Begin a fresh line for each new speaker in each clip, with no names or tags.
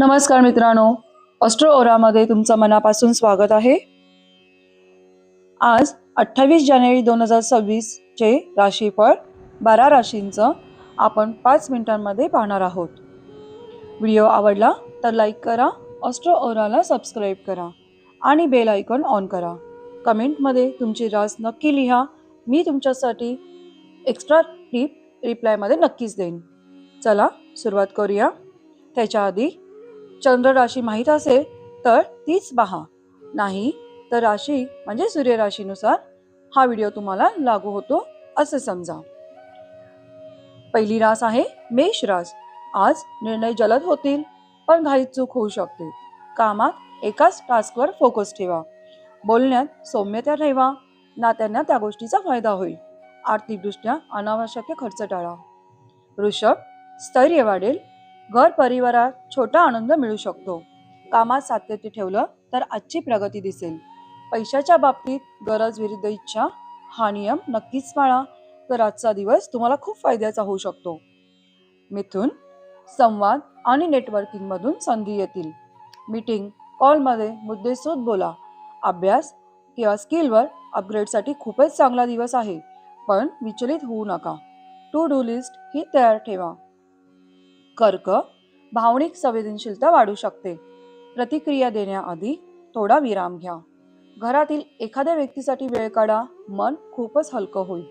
नमस्कार मित्रांनो, ऑस्ट्रो ओरामध्ये तुमचं मनापासून स्वागत आहे। आज 28 जानेवारी 2026 चे राशीफळ 12 राशींचं आपण 5 मिनिटांमध्ये पाहणार आहोत। व्हिडिओ आवडला तर लाईक करा, ऑस्ट्रो ओराला सबस्क्राईब करा आणि बेल आयकॉन ऑन करा। कमेंटमध्ये तुमची रास नक्की लिहा, मी तुमच्यासाठी एक्स्ट्रा टिप रिप्लायमध्ये नक्कीच देईन। चला सुरुवात करूया। त्याच्या आधी चंद्र राशी माहीत असेल तर तीच पहा, नाही तर राशी म्हणजे सूर्य राशीनुसार हा व्हिडिओ तुम्हाला लागू होतो असे समजा। पहिली रास आहे मेष रास। आज निर्णय जलद होतील, पण घाईत चूक होऊ शकते। कामात एकाच टास्कवर फोकस ठेवा, बोलण्यात सौम्यता ठेवा, नात्यांना त्या गोष्टीचा फायदा होईल। आर्थिकदृष्ट्या अनावश्यक खर्च टाळा। वृषभ, स्थैर्य वाढेल, घर परिवारात छोटा आनंद मिळू शकतो। कामात सातत्य ठेवलं तर आजची प्रगती दिसेल। पैशाच्या बाबतीत गरज विरुद्ध इच्छा हा नियम नक्कीच पाळा, तर आजचा दिवस तुम्हाला खूप फायद्याचा होऊ शकतो। मिथुन, संवाद आणि नेटवर्किंग मधून संधी येतील। मीटिंग कॉलमध्ये मुद्देसूद बोला। अभ्यास किंवा स्किलवर अपग्रेडसाठी खूपच चांगला दिवस आहे, पण विचलित होऊ नका। टू डू लिस्ट ही तयार ठेवा। कर्क, भावनिक संवेदनशीलता वाढू शकते। प्रतिक्रिया देण्याआधी थोडा विराम घ्या। घरातील एखाद्या व्यक्तीसाठी वेळ काढा, मन खूपच हलकं होईल।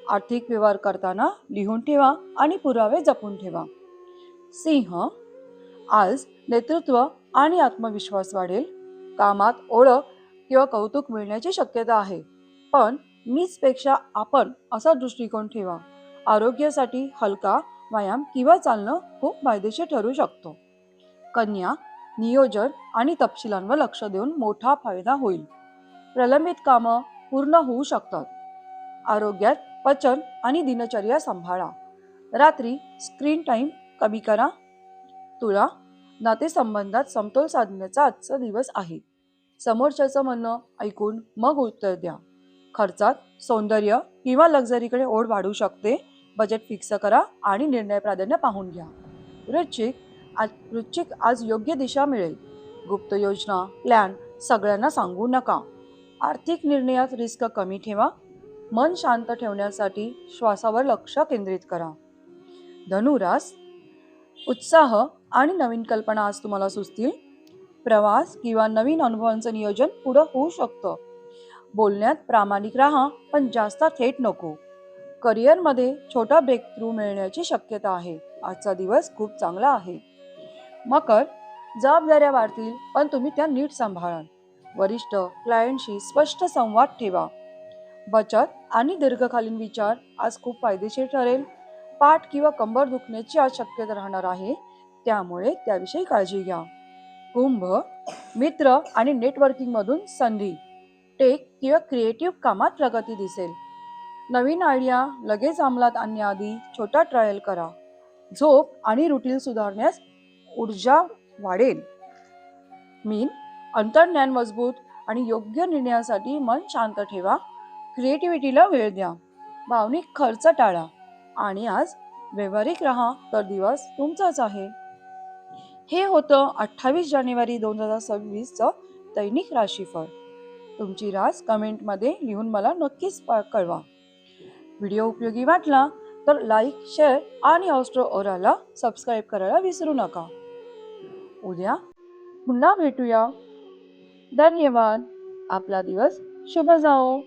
आर्थिक व्यवहार करताना लिहून ठेवा आणि पुरावे जपून ठेवा। सिंह, आज नेतृत्व आणि आत्मविश्वास वाढेल। कामात ओळख किंवा कौतुक मिळण्याची शक्यता आहे, पण मीचपेक्षा आपण असा दृष्टिकोन ठेवा। आरोग्यासाठी हलका व्यायाम किंवा चालणं खूप फायदेशीर ठरू शकतो। कन्या, नियोजन आणि तपशिलांवर लक्ष देऊन मोठा फायदा होईल। प्रलंबित कामं पूर्ण होऊ शकतात। आरोग्यात पचन आणि दिनचर्या सांभाळा। रात्री स्क्रीन टाइम कमी करा। तुला, नातेसंबंधात समतोल साधण्याचा आजचा दिवस आहे। समोरच्याचं म्हणणं ऐकून मग उत्तर द्या। खर्चात सौंदर्य किंवा लक्झरीकडे ओढ वाढू शकते। बजेट फिक्स करा आणि निर्णय प्राधान्य पाहून घ्या। वृश्चिक, आज योग्य दिशा मिळेल। गुप्त योजना प्लॅन सगळ्यांना सांगू नका। आर्थिक निर्णयात रिस्क कमी ठेवा। मन शांत ठेवण्यासाठी श्वासावर लक्ष केंद्रित करा। धनुरास, उत्साह आणि नवीन कल्पना आज तुम्हाला सुचतील। प्रवास किंवा नवीन अनुभवांचं नियोजन पुढे होऊ शकतं। बोलण्यात प्रामाणिक राहा, पण जास्त थेट नको। करिअरमध्ये छोटा ब्रेक थ्रू मिळण्याची शक्यता आहे। आजचा दिवस खूप चांगला आहे। मकर, जबाबदाऱ्या वाढतील, पण तुम्ही त्या नीट सांभाळाल। वरिष्ठ क्लायंटशी स्पष्ट संवाद ठेवा। बचत आणि दीर्घकालीन विचार आज खूप फायदेशीर ठरेल। पाठ किंवा कंबर दुखण्याची आज शक्यता राहणार आहे, त्यामुळे त्याविषयी काळजी घ्या। कुंभ, मित्र आणि नेटवर्किंग मधून संधी। टेक किंवा क्रिएटिव्ह कामात प्रगती दिसेल। नवीन आयडिया लगेच अंमलात आणण्याआधी छोटा ट्रायल करा। झोप आणि रुटीन सुधारण्यास ऊर्जा वाढेल। मीन, अंतर्ज्ञान मजबूत आणि योग्य निर्णयासाठी मन शांत ठेवा। क्रिएटिव्हिटीला वेळ द्या। भावनिक खर्च टाळा आणि आज व्यावहारिक राहा, तर दिवस तुमचाच आहे। हे होतं 28 जानेवारी 2026 चं दैनिक राशीफळ। तुमची रास कमेंटमध्ये लिहून मला नक्कीच कळवा। व्हिडिओ उपयोगी वाटला तर लाईक, शेअर आणि ऑस्ट्रो ओराला सबस्क्राईब करायला विसरू नका। उद्या पुन्हा भेटूया। धन्यवाद। आपला दिवस शुभ जाओ।